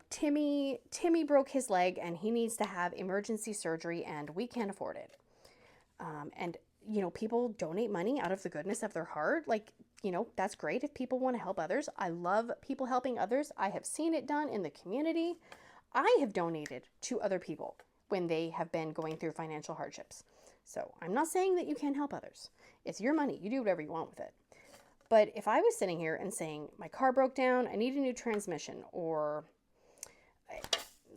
Timmy broke his leg and he needs to have emergency surgery and we can't afford it. And people donate money out of the goodness of their heart. Like, that's great if people want to help others. I love people helping others. I have seen it done in the community. I have donated to other people when they have been going through financial hardships. So I'm not saying that you can't help others. It's your money. You do whatever you want with it. But if I was sitting here and saying, my car broke down, I need a new transmission, or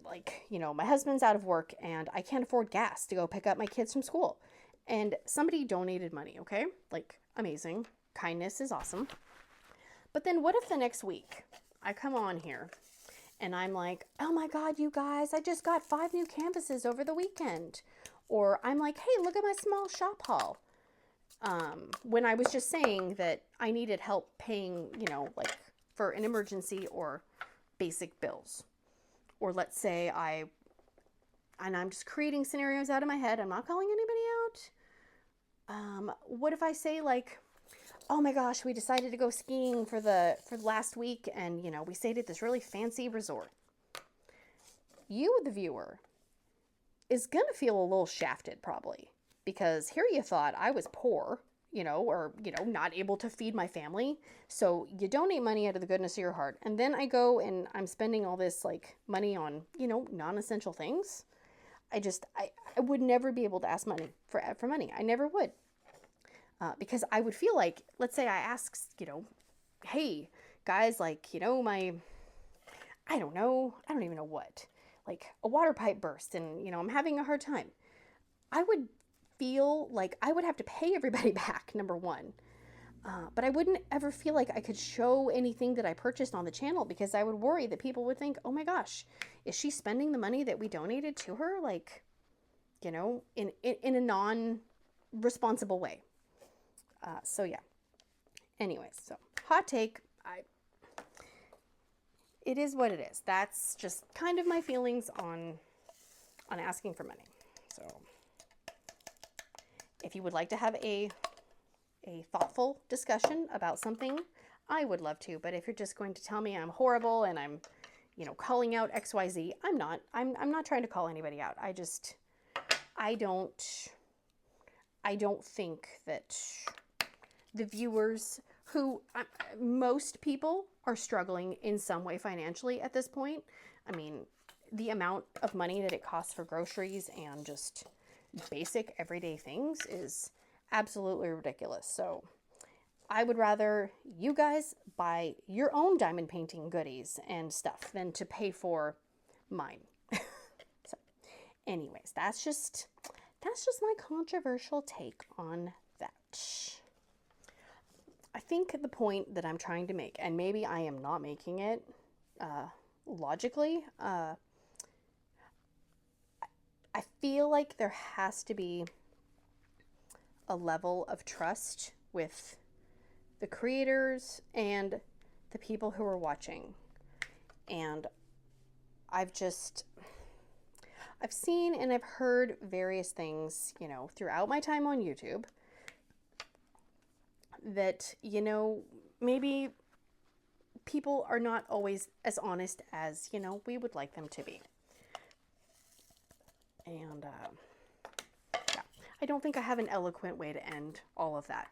like, my husband's out of work and I can't afford gas to go pick up my kids from school, and somebody donated money, okay? Like, amazing. Kindness is awesome. But then what if the next week I come on here and I'm like, oh my God, you guys, I just got 5 new canvases over the weekend. Or I'm like, hey, look at my small shop haul. When I was just saying that I needed help paying, like for an emergency or basic bills. Or let's say I'm just creating scenarios out of my head. I'm not calling anybody out. What if I say like, oh my gosh, we decided to go skiing for last week, and we stayed at this really fancy resort. You, the viewer, is gonna feel a little shafted probably, because here you thought I was poor, or not able to feed my family, so you donate money out of the goodness of your heart, and then I go and I'm spending all this like money on non-essential things. I would never be able to ask money for money. I never would. Because I would feel like, let's say I ask, hey guys, like, I don't even know what, like a water pipe burst and, I'm having a hard time. I would feel like I would have to pay everybody back, number one. But I wouldn't ever feel like I could show anything that I purchased on the channel, because I would worry that people would think, oh my gosh, is she spending the money that we donated to her? Like, in a non-responsible way. So yeah, anyways, so hot take, it is what it is. That's just kind of my feelings on asking for money. So if you would like to have a thoughtful discussion about something, I would love to. But if you're just going to tell me I'm horrible and I'm, calling out XYZ, I'm not trying to call anybody out. I don't think that the viewers who, most people are struggling in some way financially at this point. I mean, the amount of money that it costs for groceries and just basic everyday things is absolutely ridiculous. So I would rather you guys buy your own diamond painting goodies and stuff than to pay for mine. So anyways, that's just my controversial take on that. I think the point that I'm trying to make, and maybe I am not making it logically, I feel like there has to be a level of trust with the creators and the people who are watching. And I've seen and I've heard various things, throughout my time on YouTube, that, you know, maybe people are not always as honest as, you know, we would like them to be. And yeah, I don't think I have an eloquent way to end all of that.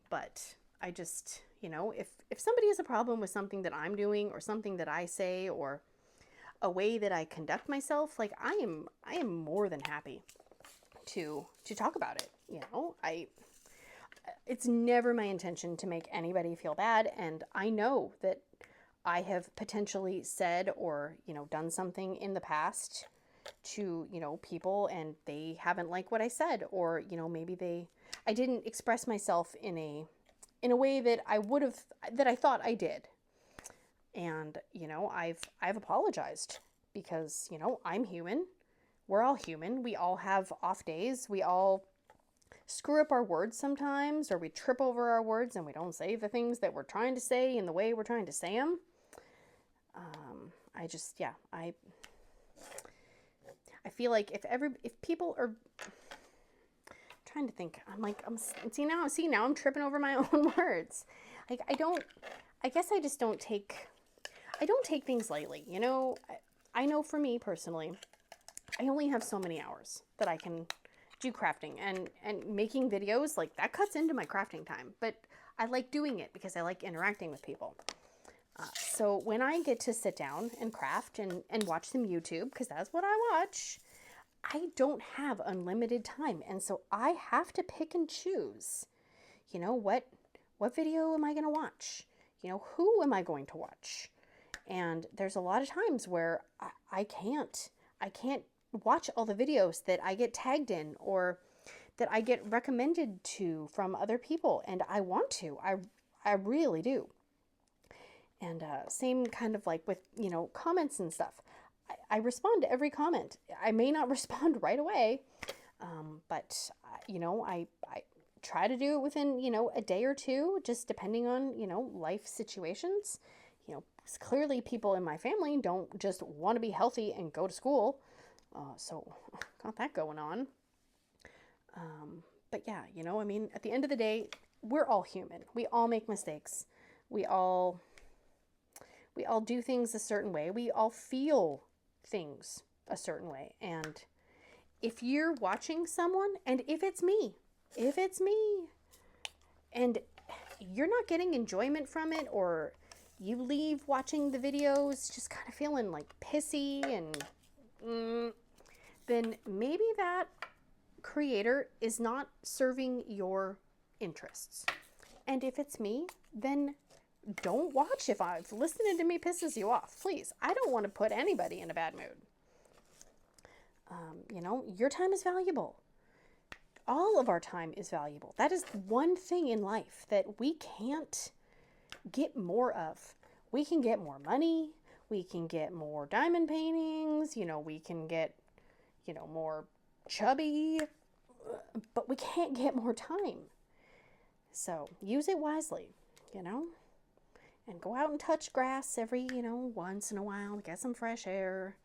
But I just, you know, if somebody has a problem with something that I'm doing or something that I say or a way that I conduct myself, like I am more than happy to talk about it. You know, it's never my intention to make anybody feel bad. And I know that I have potentially said or, you know, done something in the past to, you know, people and they haven't liked what I said, or, you know, maybe I didn't express myself in a way that that I thought I did. And, you know, I've apologized because, you know, I'm human. We're all human. We all have off days. We all screw up our words sometimes, or we trip over our words and we don't say the things that we're trying to say in the way we're trying to say them. I feel like if people are trying to think, now I'm tripping over my own words. Like I guess I just don't take things lightly. You know, I know for me personally, I only have so many hours that I can do crafting, and making videos, like that cuts into my crafting time, but I like doing it because I like interacting with people. So when I get to sit down and craft and watch some YouTube, because that's what I watch, I don't have unlimited time. And so I have to pick and choose, you know, what video am I going to watch? You know, who am I going to watch? And there's a lot of times where I can't watch all the videos that I get tagged in or that I get recommended to from other people. And I want to, I really do. And same kind of like with, you know, comments and stuff. I respond to every comment. I may not respond right away, but, you know, I try to do it within, you know, a day or two, just depending on, you know, life situations. You know, clearly people in my family don't just want to be healthy and go to school. So got that going on. But yeah, you know, I mean, at the end of the day, we're all human. We all make mistakes. We all do things a certain way. We all feel things a certain way. And if you're watching someone, and if it's me, and you're not getting enjoyment from it, or you leave watching the videos just kind of feeling like pissy and then maybe that creator is not serving your interests. And if it's me, then don't watch if listening to me pisses you off. Please, I don't want to put anybody in a bad mood. You know, your time is valuable. All of our time is valuable. That is one thing in life that we can't get more of. We can get more money. We can get more diamond paintings. You know, we can get, you know, more chubby, but we can't get more time. So use it wisely, you know, and go out and touch grass every, you know, once in a while, get some fresh air.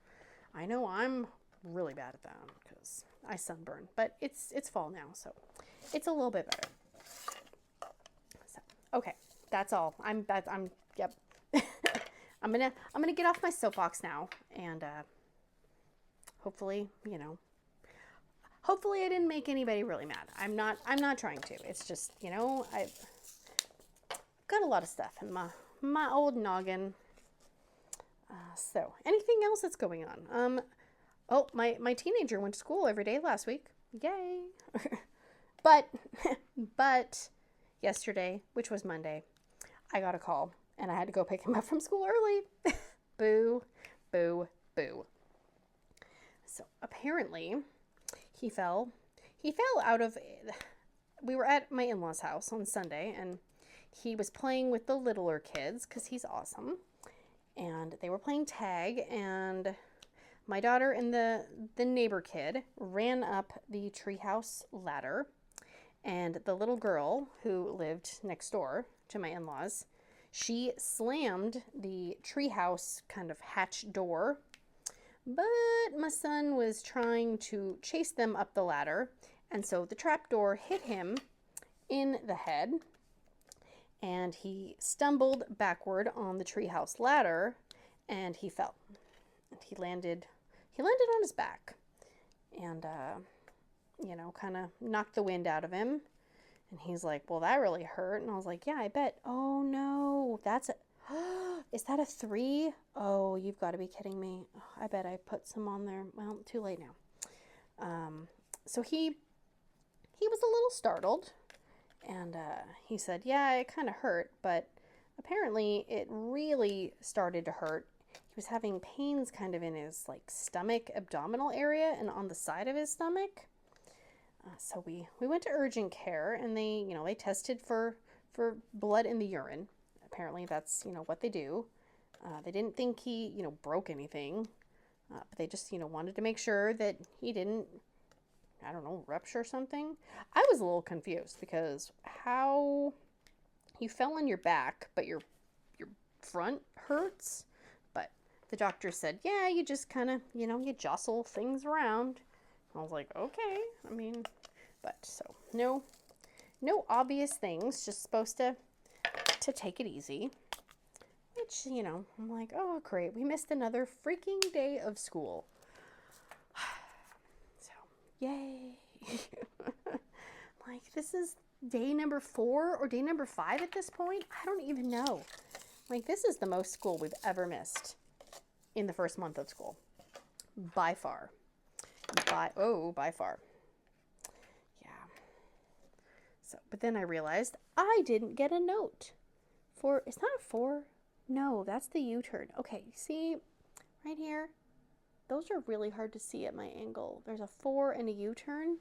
I know I'm really bad at that because I sunburn, but it's fall now, so it's a little bit better. So, okay, that's all. Yep. I'm gonna get off my soapbox now, and hopefully, you know, hopefully I didn't make anybody really mad. I'm not trying to. It's just, you know, I've got a lot of stuff in my old noggin. So anything else that's going on? Oh, my teenager went to school every day last week. Yay. but yesterday, which was Monday, I got a call and I had to go pick him up from school early. Boo, boo, boo. So apparently he fell out of, we were at my in-laws' house on Sunday, and he was playing with the littler kids because he's awesome. And they were playing tag, and my daughter and the neighbor kid ran up the treehouse ladder, and the little girl who lived next door to my in-laws, she slammed the treehouse kind of hatch door, but my son was trying to chase them up the ladder, and so the trap door hit him in the head, and he stumbled backward on the treehouse ladder, and he fell. And he landed on his back, and you know, kind of knocked the wind out of him. And he's like, well, that really hurt. And I was like, yeah, I bet. Oh no, that's a is that a 3? Oh, you've got to be kidding me. Oh, I bet I put some on there. Well, too late now. So he was a little startled, and he said, yeah, it kind of hurt, but apparently it really started to hurt. He was having pains kind of in his like stomach, abdominal area, and on the side of his stomach. So we went to urgent care, and they, you know, they tested for blood in the urine. Apparently that's, you know, what they do. They didn't think he, you know, broke anything, but they just, you know, wanted to make sure that he didn't, I don't know, rupture something. I was a little confused because how you fell on your back, but your front hurts. But the doctor said, yeah, you just kind of, you know, you jostle things around. I was like, okay. I mean, but so no obvious things, just supposed to take it easy, which, you know, I'm like, oh, great. We missed another freaking day of school. So, yay. Like, this is day number 4 or day number 5 at this point. I don't even know. Like, this is the most school we've ever missed in the first month of school. By far. By far. Yeah. So, but then I realized I didn't get a note for, it's not a 4. No, that's the U-turn. Okay, see right here? Those are really hard to see at my angle. There's a 4 and a U-turn.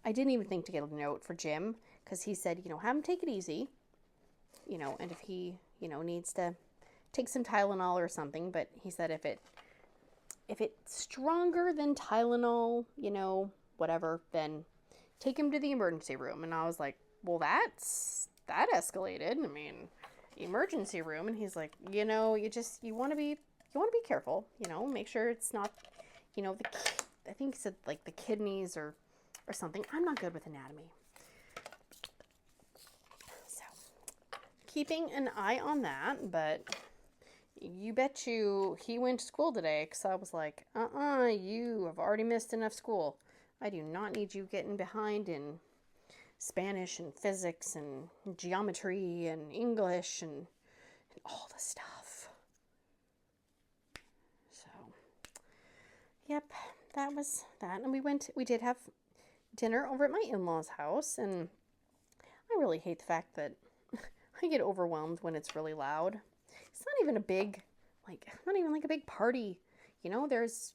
I didn't even think to get a note for Jim, because he said, you know, have him take it easy, you know, and if he, you know, needs to take some Tylenol or something, but he said if it's stronger than Tylenol, you know, whatever, then take him to the emergency room. And I was like, well, that escalated. I mean, emergency room. And he's like, you know, you want to be careful, you know, make sure it's not, you know, I think he said like the kidneys or something. I'm not good with anatomy. So keeping an eye on that, but you bet you he went to school today, because I was like, you have already missed enough school. I do not need you getting behind in Spanish and physics and geometry and English and all the stuff. So, yep, that was that. And we did have dinner over at my in-laws' house, and I really hate the fact that I get overwhelmed when it's really loud. It's not even a big, not even like a big party. You know, there's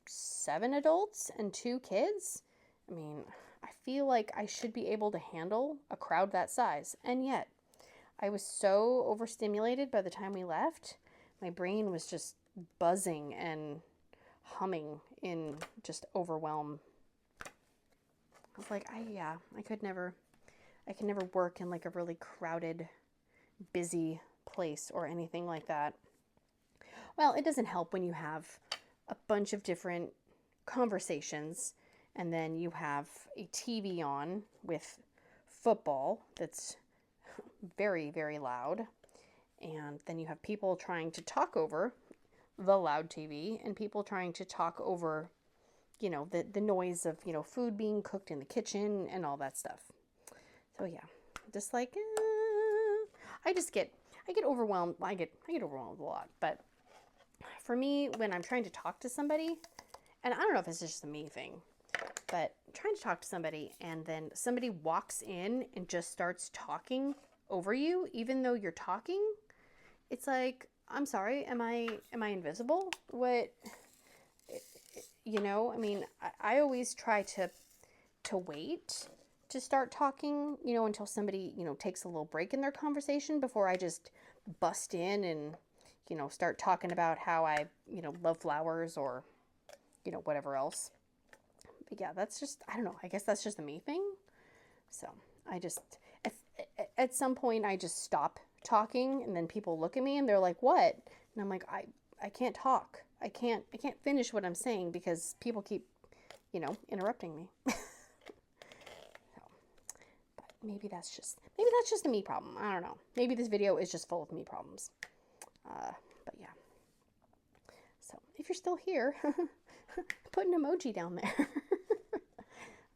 7 adults and 2 kids. I mean, I feel like I should be able to handle a crowd that size. And yet, I was so overstimulated by the time we left. My brain was just buzzing and humming in just overwhelm. I was like, I could never work in like a really crowded, busy place or anything like that. Well, it doesn't help when you have a bunch of different conversations, and then you have a TV on with football that's very, very loud, and then you have people trying to talk over the loud TV, and people trying to talk over, you know, the noise of, you know, food being cooked in the kitchen and all that stuff. So yeah, just like I get overwhelmed. I get overwhelmed a lot. But for me, when I'm trying to talk to somebody, and I don't know if it's just a me thing, but trying to talk to somebody and then somebody walks in and just starts talking over you, even though you're talking, it's like, I'm sorry, am I invisible? What, you know, I mean, I always try to wait to start talking, you know, until somebody, you know, takes a little break in their conversation before I just bust in and, you know, start talking about how I, you know, love flowers or, you know, whatever else. But yeah, that's just, I don't know, I guess that's just a me thing. So I just, at some point I just stop talking, and then people look at me and they're like, what? And I'm like, I can't talk. I can't finish what I'm saying because people keep, you know, interrupting me. maybe that's just a me problem. I don't know. Maybe this video is just full of me problems. But yeah. So if you're still here, put an emoji down there.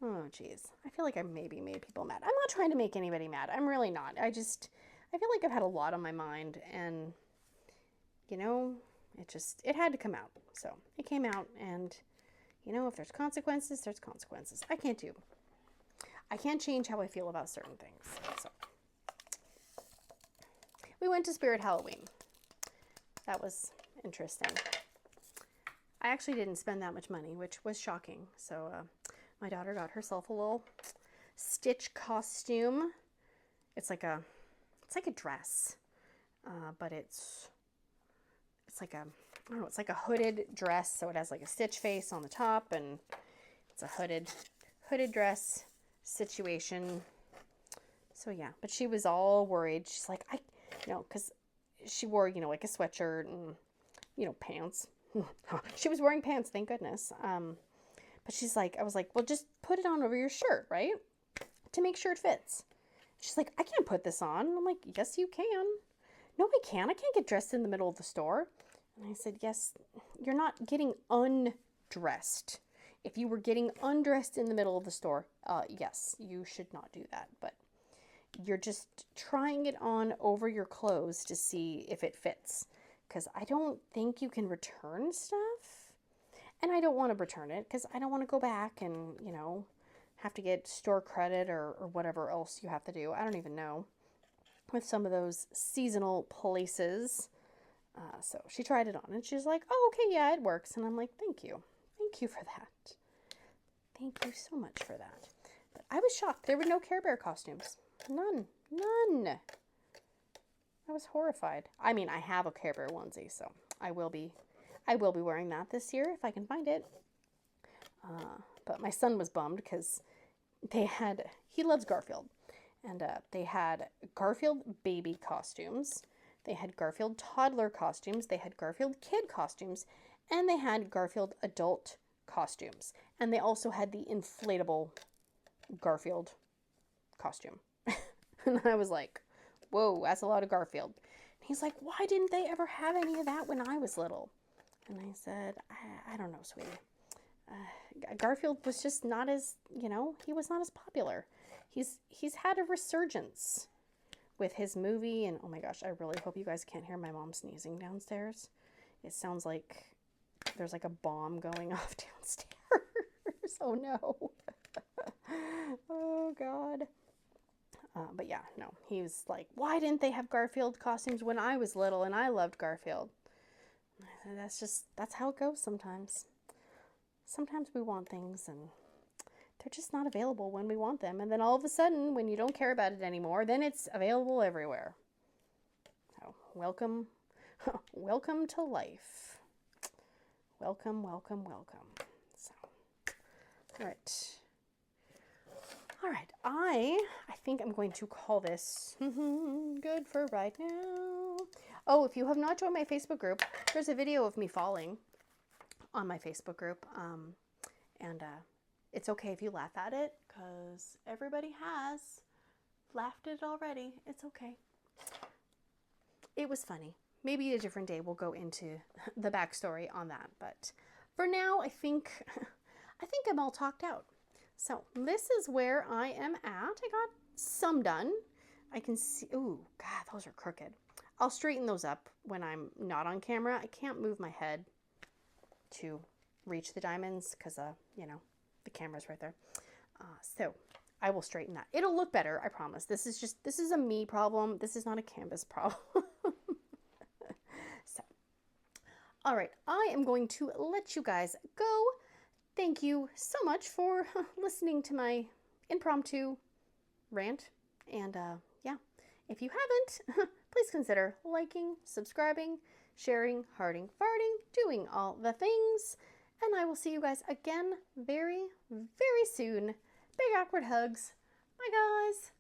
Oh, geez. I feel like I maybe made people mad. I'm not trying to make anybody mad. I'm really not. I feel like I've had a lot on my mind, and, you know, it had to come out. So it came out, and, you know, if there's consequences, there's consequences. I can't change how I feel about certain things. So we went to Spirit Halloween. That was interesting. I actually didn't spend that much money, which was shocking. So my daughter got herself a little Stitch costume. It's like a dress, but it's like a, I don't know, it's like a hooded dress. So it has like a Stitch face on the top, and it's a hooded dress situation. So yeah, but she was all worried. She's like, because she wore, you know, like a sweatshirt and, you know, pants. She was wearing pants, thank goodness. But she's like, I was like, well, just put it on over your shirt, right? To make sure it fits. She's like, I can't put this on. I'm like, yes, you can. No, I can't. I can't get dressed in the middle of the store. And I said, yes, you're not getting undressed. If you were getting undressed in the middle of the store, yes, you should not do that. But you're just trying it on over your clothes to see if it fits. Because I don't think you can return stuff. And I don't want to return it because I don't want to go back and, you know, have to get store credit or whatever else you have to do. I don't even know. With some of those seasonal places. So she tried it on and she's like, oh, okay, yeah, it works. And I'm like, thank you. Thank you for that. Thank you so much for that. But I was shocked. There were no Care Bear costumes. None. I was horrified. I mean, I have a Care Bear onesie, so I will be wearing that this year if I can find it. But my son was bummed because he loves Garfield. And they had Garfield baby costumes. They had Garfield toddler costumes. They had Garfield kid costumes. And they had Garfield adult costumes. And they also had the inflatable Garfield costume. And I was like, whoa, that's a lot of Garfield. And he's like, why didn't they ever have any of that when I was little? And I said, I don't know, sweetie. Garfield was just not as, you know, he was not as popular. He's had a resurgence with his movie. And oh my gosh, I really hope you guys can't hear my mom sneezing downstairs. It sounds like there's like a bomb going off downstairs. Oh no. Oh God. But yeah, no, he was like, why didn't they have Garfield costumes when I was little and I loved Garfield? And I said, that's how it goes sometimes. Sometimes we want things and they're just not available when we want them. And then all of a sudden, when you don't care about it anymore, then it's available everywhere. So welcome, welcome to life. Welcome, welcome, welcome. So, all right. All right, I think I'm going to call this good for right now. Oh, if you have not joined my Facebook group, there's a video of me falling on my Facebook group. And it's okay if you laugh at it because everybody has laughed at it already. It's okay. It was funny. Maybe a different day we'll go into the backstory on that. But for now, I think I'm all talked out. So this is where I am at. I got some done. I can see, ooh, God, those are crooked. I'll straighten those up when I'm not on camera. I can't move my head to reach the diamonds because, you know, the camera's right there. So I will straighten that. It'll look better, I promise. This is a me problem. This is not a canvas problem. So, all right, I am going to let you guys go. Thank you so much for listening to my impromptu rant. And yeah, if you haven't, please consider liking, subscribing, sharing, hearting, farting, doing all the things. And I will see you guys again very, very soon. Big awkward hugs. Bye, guys.